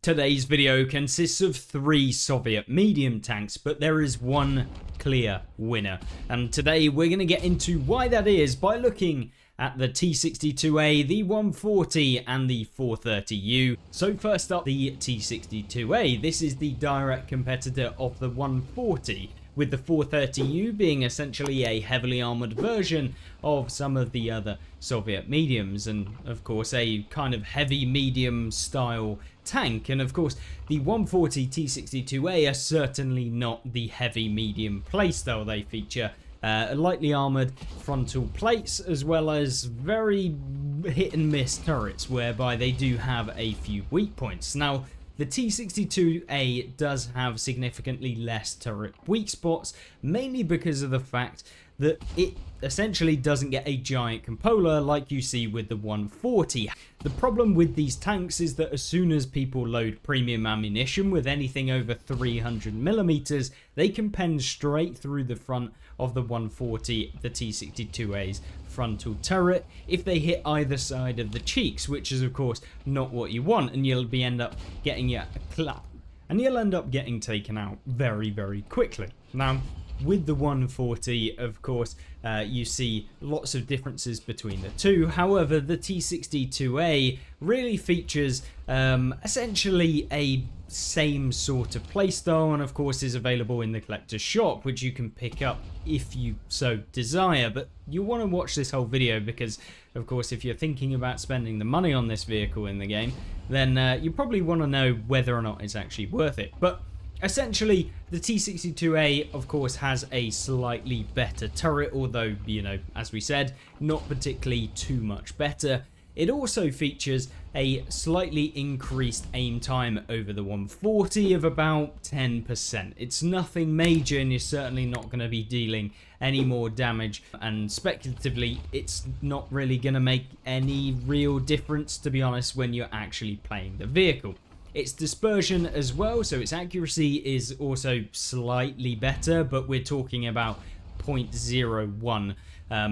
Today's video consists of 3 Soviet medium tanks, but there is one clear winner. And today we're going to get into why that is by looking at the T62A, the 140 and the 430U. So first up, the T62A. This is the direct competitor of the 140, with the 430U being essentially a heavily armoured version of some of the other Soviet mediums, and of course a kind of heavy medium style tank. And of course the 140 T62A are certainly not the heavy medium playstyle. They feature lightly armoured frontal plates as well as very hit and miss turrets, whereby they do have a few weak points. Now the T62A does have significantly less turret weak spots, mainly because of the fact that it essentially doesn't get a giant cupola like you see with the 140. The problem with these tanks is that as soon as people load premium ammunition with anything over 300mm, they can pen straight through the front of the 140, the T62A's frontal turret, if they hit either side of the cheeks, which is of course not what you want, and you'll end up getting taken out very quickly. Now with the 140, of course, you see lots of differences between the two. However, the T62A really features essentially a same sort of playstyle, and of course is available in the collector's shop, which you can pick up if you so desire. But you want to watch this whole video because, of course, if you're thinking about spending the money on this vehicle in the game, then you probably want to know whether or not it's actually worth it. But essentially, the T62A, of course, has a slightly better turret, although, you know, as we said, not particularly too much better. It also features a slightly increased aim time over the 140 of about 10%. It's nothing major, and you're certainly not going to be dealing any more damage, and speculatively it's not really going to make any real difference, to be honest, when you're actually playing the vehicle. Its dispersion as well, so its accuracy is also slightly better, but we're talking about 0.01,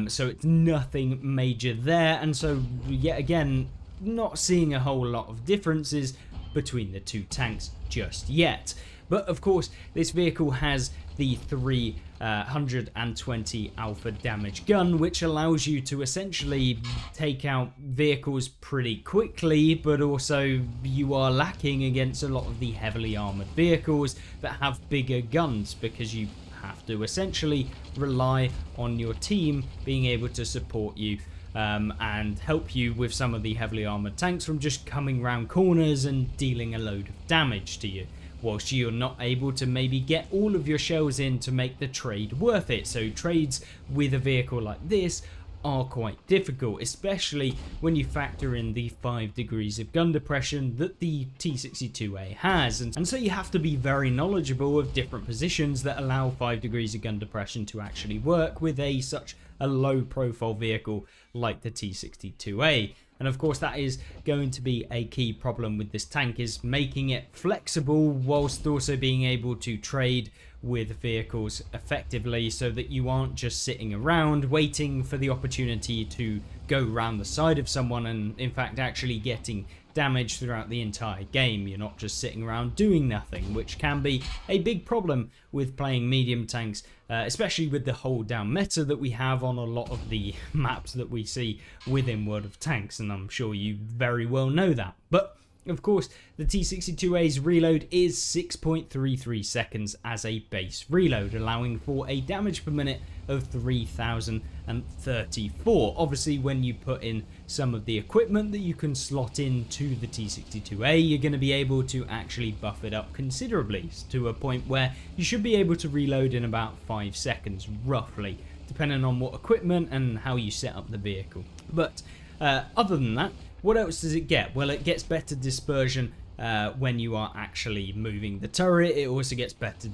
so it's nothing major there. And so yet again, not seeing a whole lot of differences between the two tanks just yet. But of course this vehicle has the 320 alpha damage gun, which allows you to essentially take out vehicles pretty quickly, but also you are lacking against a lot of the heavily armored vehicles that have bigger guns, because you have to essentially rely on your team being able to support you and help you with some of the heavily armored tanks from just coming round corners and dealing a load of damage to you, whilst you're not able to maybe get all of your shells in to make the trade worth it. So trades with a vehicle like this are quite difficult, especially when you factor in the 5 degrees of gun depression that the T62A has. And so you have to be very knowledgeable of different positions that allow 5 degrees of gun depression to actually work with such a low profile vehicle like the T62A. And of course that is going to be a key problem with this tank, is making it flexible whilst also being able to trade with vehicles effectively, so that you aren't just sitting around waiting for the opportunity to go round the side of someone and in fact actually getting damage throughout the entire game. You're not just sitting around doing nothing, which can be a big problem with playing medium tanks, especially with the hold down meta that we have on a lot of the maps that we see within World of Tanks, and I'm sure you very well know that. But of course, the T62A's reload is 6.33 seconds as a base reload, allowing for a damage per minute of 3,034. Obviously, when you put in some of the equipment that you can slot into the T62A, you're going to be able to actually buff it up considerably, to a point where you should be able to reload in about 5 seconds, roughly, depending on what equipment and how you set up the vehicle. But other than that, what else does it get? Well, it gets better dispersion when you are actually moving the turret. It also gets better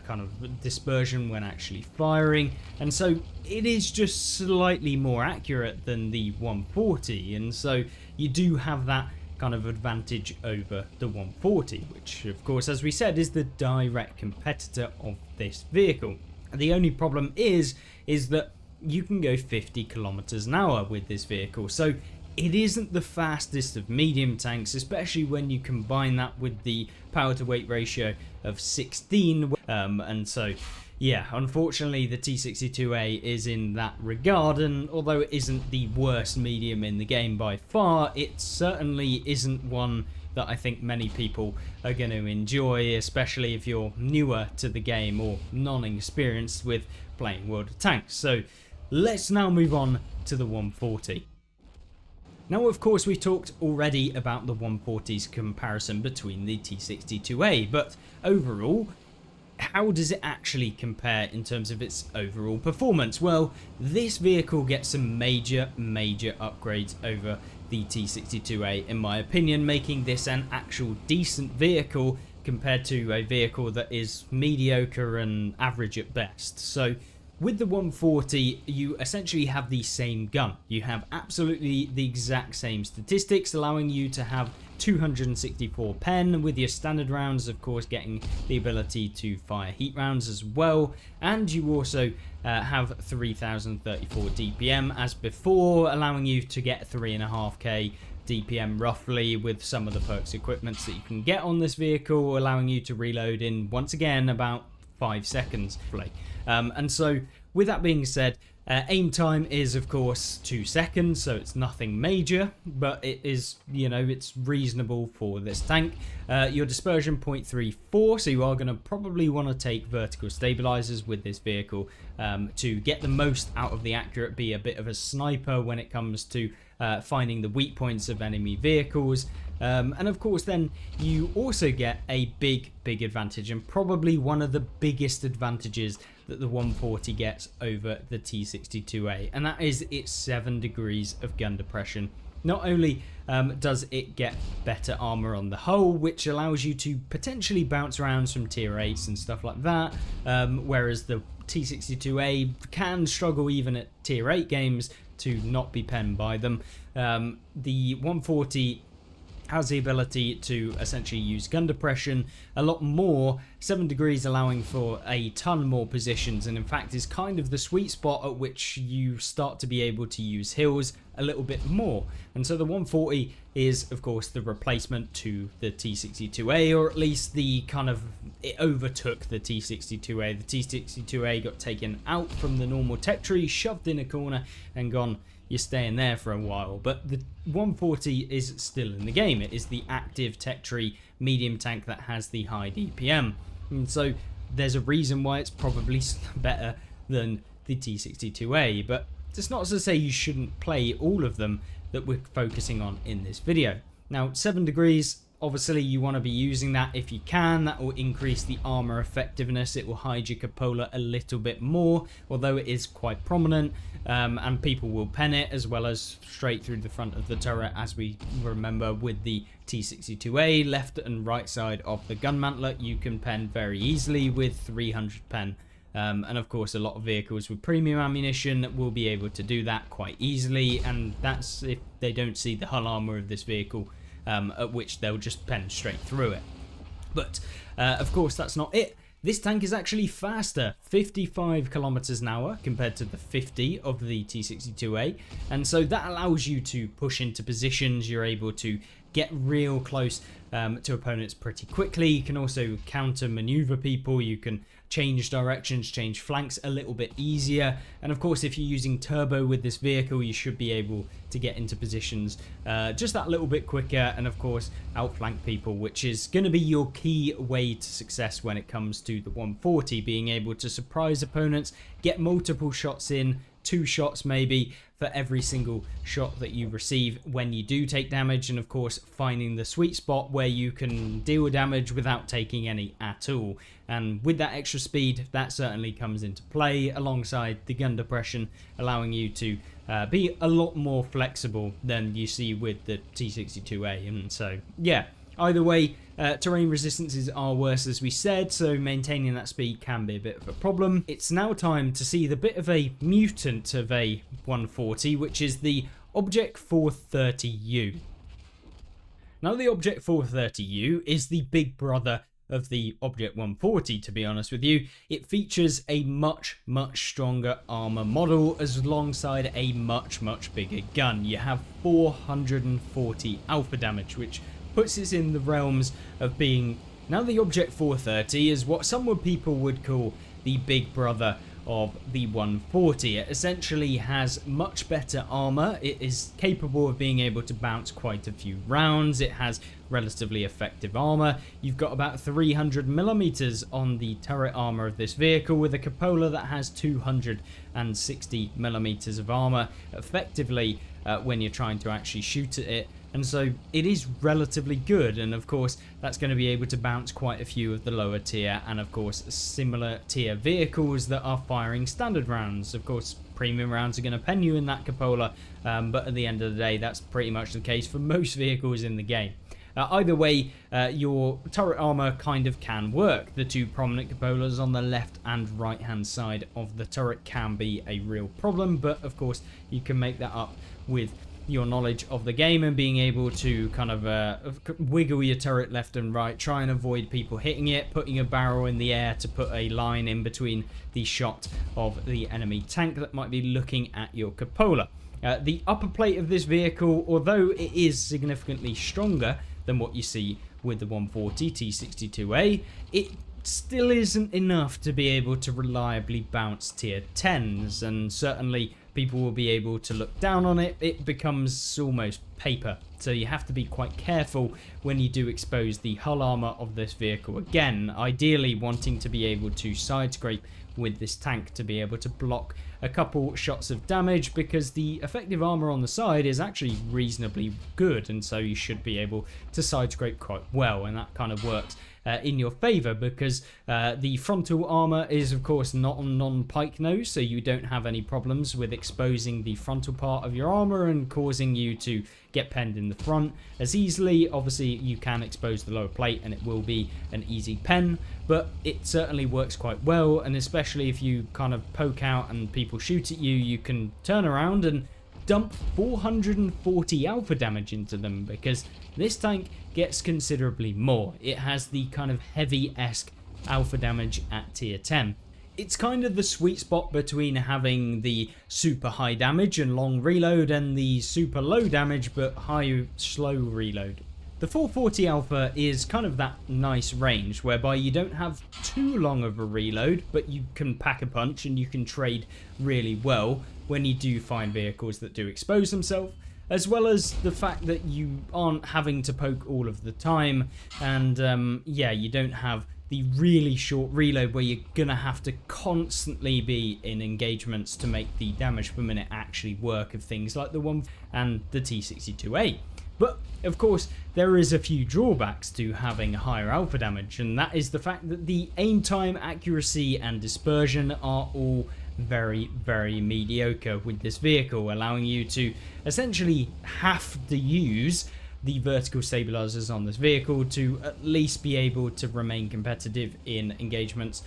kind of dispersion when actually firing, and so it is just slightly more accurate than the 140, and so you do have that kind of advantage over the 140, which of course, as we said, is the direct competitor of this vehicle. The only problem is that you can go 50 kilometers an hour with this vehicle, so it isn't the fastest of medium tanks, especially when you combine that with the power to weight ratio of 16. And so, yeah, unfortunately the T62A is in that regard, and although it isn't the worst medium in the game by far, it certainly isn't one that I think many people are going to enjoy, especially if you're newer to the game or non-experienced with playing World of Tanks. So let's now move on to the 140. Now, of course, we talked already about the 140's comparison between the T62A, but overall, how does it actually compare in terms of its overall performance? Well, this vehicle gets some major upgrades over the T62A, in my opinion, making this an actual decent vehicle compared to a vehicle that is mediocre and average at best. So with the 140, you essentially have the same gun. You have absolutely the exact same statistics, allowing you to have 264 pen, with your standard rounds, of course, getting the ability to fire heat rounds as well. And you also have 3034 DPM as before, allowing you to get 3.5k DPM roughly, with some of the perks equipments that you can get on this vehicle, allowing you to reload in, once again, about 5 seconds. And so with that being said, aim time is of course 2 seconds, so it's nothing major, but it is, you know, it's reasonable for this tank. Your dispersion 0.34, so you are going to probably want to take vertical stabilizers with this vehicle to get the most out of the accurate, be a bit of a sniper when it comes to finding the weak points of enemy vehicles. And of course then you also get a big advantage, and probably one of the biggest advantages that the 140 gets over the T62A, and that is its 7 degrees of gun depression. Not only does it get better armor on the hull, which allows you to potentially bounce around some tier 8s and stuff like that, whereas the T62A can struggle even at tier 8 games to not be penned by them. The 140 has the ability to essentially use gun depression a lot more, 7 degrees allowing for a ton more positions, and in fact is kind of the sweet spot at which you start to be able to use hills a little bit more. And so the 140 is of course the replacement to the T62A, or at least the kind of, it overtook the T62A. The T62A got taken out from the normal tech tree, shoved in a corner and gone, you're staying there for a while. But the 140 is still in the game. It is the active tech tree medium tank that has the high DPM, and so there's a reason why it's probably better than the T62A. But it's not to say you shouldn't play all of them that we're focusing on in this video. Now, 7 degrees, obviously you want to be using that if you can. That will increase the armor effectiveness. It will hide your cupola a little bit more, although it is quite prominent, and people will pen it as well as straight through the front of the turret, as we remember with the T62A. Left and right side of the gun mantler you can pen very easily with 300 pen. And of course a lot of vehicles with premium ammunition will be able to do that quite easily, and that's if they don't see the hull armor of this vehicle, at which they'll just pen straight through it. But of course that's not it. This tank is actually faster, 55 kilometers an hour compared to the 50 of the T62A, and so that allows you to push into positions. You're able to get real close to opponents pretty quickly. You can also counter maneuver people. You can change directions, change flanks a little bit easier, and of course if you're using turbo with this vehicle, you should be able to get into positions just that little bit quicker, and of course outflank people, which is going to be your key way to success when it comes to the 140, being able to surprise opponents, get multiple shots in, 2 shots maybe for every single shot that you receive when you do take damage, and of course finding the sweet spot where you can deal damage without taking any at all. And with that extra speed, that certainly comes into play alongside the gun depression, allowing you to be a lot more flexible than you see with the T62A. And so yeah, either way, terrain resistances are worse, as we said, so maintaining that speed can be a bit of a problem. It's now time to see the bit of a mutant of a 140, which is the Object 430U. Now, the Object 430U is the big brother of the Object 140, to be honest with you. It features a much stronger armor model alongside a much bigger gun. You have 440 alpha damage, which puts it in the realms of being, now the Object 430 is what some people would call the big brother of the 140. It essentially has much better armor. It is capable of being able to bounce quite a few rounds. It has relatively effective armor. You've got about 300 millimeters on the turret armor of this vehicle, with a cupola that has 260 millimeters of armor effectively when you're trying to actually shoot at it. And so it is relatively good, and of course that's going to be able to bounce quite a few of the lower tier and of course similar tier vehicles that are firing standard rounds. Of course premium rounds are going to pen you in that cupola, but at the end of the day that's pretty much the case for most vehicles in the game. Either way, your turret armor kind of can work. The two prominent cupolas on the left and right hand side of the turret can be a real problem, but of course you can make that up with your knowledge of the game and being able to kind of wiggle your turret left and right, try and avoid people hitting it, putting a barrel in the air to put a line in between the shot of the enemy tank that might be looking at your cupola. The upper plate of this vehicle, although it is significantly stronger than what you see with the 140 T62A, it still isn't enough to be able to reliably bounce tier 10s, and certainly people will be able to look down on it. It becomes almost paper, so you have to be quite careful when you do expose the hull armor of this vehicle. Again, ideally wanting to be able to side scrape with this tank to be able to block a couple shots of damage, because the effective armor on the side is actually reasonably good, and so you should be able to side scrape quite well, and that kind of works in your favor, because the frontal armor is of course not on non-pike nose, so you don't have any problems with exposing the frontal part of your armor and causing you to get penned in the front as easily. Obviously you can expose the lower plate and it will be an easy pen, but it certainly works quite well, and especially if you kind of poke out and people shoot at you, you can turn around and dump 440 alpha damage into them, because this tank gets considerably more. It has the kind of heavy-esque alpha damage at tier 10. It's kind of the sweet spot between having the super high damage and long reload and the super low damage but high slow reload. The 440 alpha is kind of that nice range whereby you don't have too long of a reload, but you can pack a punch and you can trade really well when you do find vehicles that do expose themselves, as well as the fact that you aren't having to poke all of the time, and yeah, you don't have the really short reload where you're gonna have to constantly be in engagements to make the damage per minute actually work of things like the one and the T62A. But of course there is a few drawbacks to having higher alpha damage, and that is the fact that the aim time, accuracy and dispersion are all very mediocre with this vehicle, allowing you to essentially have to use the vertical stabilizers on this vehicle to at least be able to remain competitive in engagements,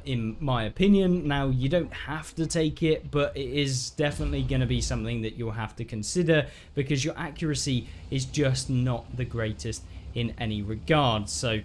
in my opinion. Now, you don't have to take it, but it is definitely going to be something that you'll have to consider, because your accuracy is just not the greatest in any regard. So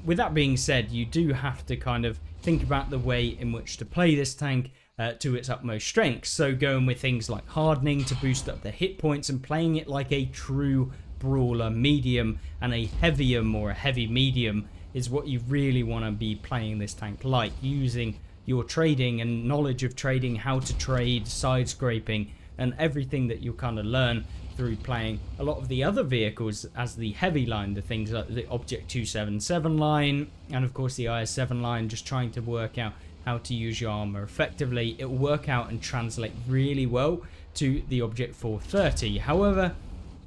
with that being said, you do have to kind of think about the way in which to play this tank to its utmost strength. So going with things like hardening to boost up the hit points and playing it like a true brawler medium, and a heavium or a heavy medium is what you really want to be playing this tank like, using your trading and knowledge of trading, how to trade, side scraping, and everything that you'll kind of learn through playing a lot of the other vehicles as the heavy line, the things like the Object 277 line and of course the IS-7 line, just trying to work out how to use your armor effectively. It will work out and translate really well to the Object 430. However,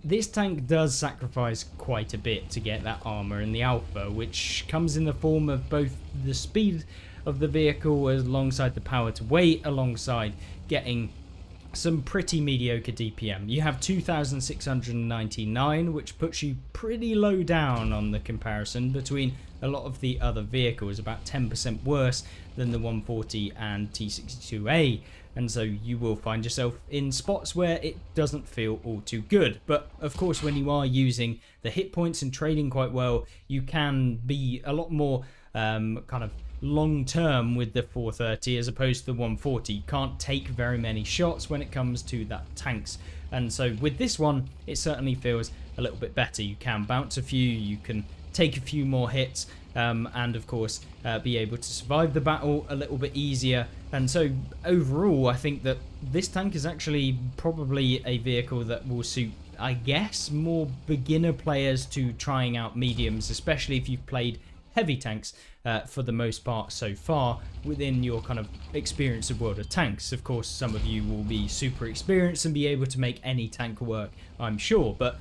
this tank does sacrifice quite a bit to get that armor in the alpha, which comes in the form of both the speed of the vehicle alongside the power to weight, alongside getting some pretty mediocre DPM. You have 2,699, which puts you pretty low down on the comparison between a lot of the other vehicles, about 10% worse than the 140 and T62A, and so you will find yourself in spots where it doesn't feel all too good. But of course, when you are using the hit points and trading quite well, you can be a lot more kind of long term with the 430 as opposed to the 140. You can't take very many shots when it comes to that tanks, and so with this one it certainly feels a little bit better. You can bounce a few, you can take a few more hits, and of course be able to survive the battle a little bit easier. And so overall I think that this tank is actually probably a vehicle that will suit, I guess, more beginner players to trying out mediums, especially if you've played heavy tanks for the most part so far within your kind of experience of World of Tanks. Of course, some of you will be super experienced and be able to make any tank work, I'm sure, but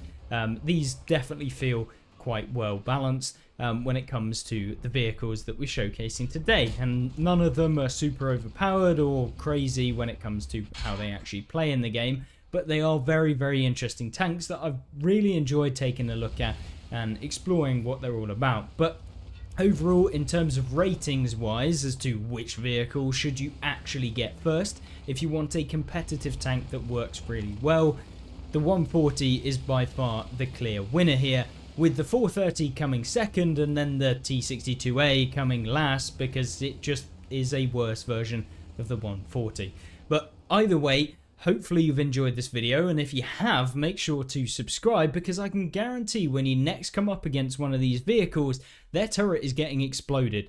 these definitely feel quite well balanced when it comes to the vehicles that we're showcasing today, and none of them are super overpowered or crazy when it comes to how they actually play in the game, but they are very, very interesting tanks that I've really enjoyed taking a look at and exploring what they're all about. But overall, in terms of ratings wise as to which vehicle should you actually get first, if you want a competitive tank that works really well, the 140 is by far the clear winner here, with the 430 coming second and then the T62A coming last because it just is a worse version of the 140. But either way, hopefully you've enjoyed this video, and if you have, make sure to subscribe, because I can guarantee when you next come up against one of these vehicles, their turret is getting exploded.